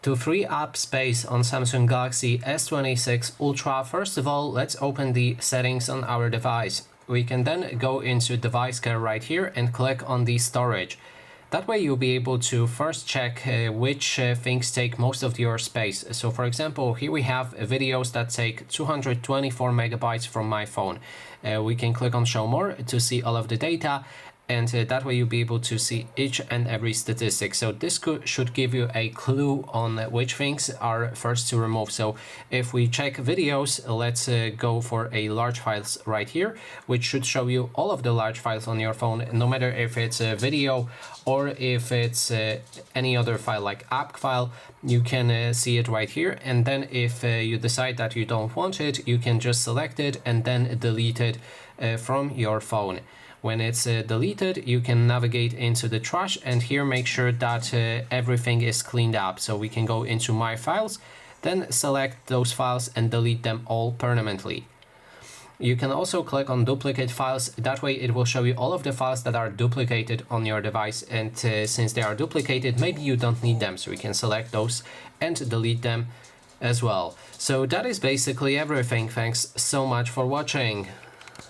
To free up space on Samsung Galaxy S26 Ultra, first of all, let's open the settings on our device. We can then go into device care right here and click on the storage. That way you'll be able to first check which things take most of your space. So for example, here we have videos that take 224 megabytes from my phone. We can click on show more to see all of the data, and that way you'll be able to see each and every statistic. So this should give you a clue on which things are first to remove. So if we check videos, let's go for a large files right here, which should show you all of the large files on your phone, no matter if it's a video or if it's any other file like app file. You can see it right here, and then if you decide that you don't want it, you can just select it and then delete it from your phone. When it's deleted, you can navigate into the trash, and here make sure that everything is cleaned up. So we can go into My Files, then select those files and delete them all permanently. You can also click on Duplicate Files. That way it will show you all of the files that are duplicated on your device, and since they are duplicated, maybe you don't need them, so we can select those and delete them as well. So that is basically everything. Thanks so much for watching.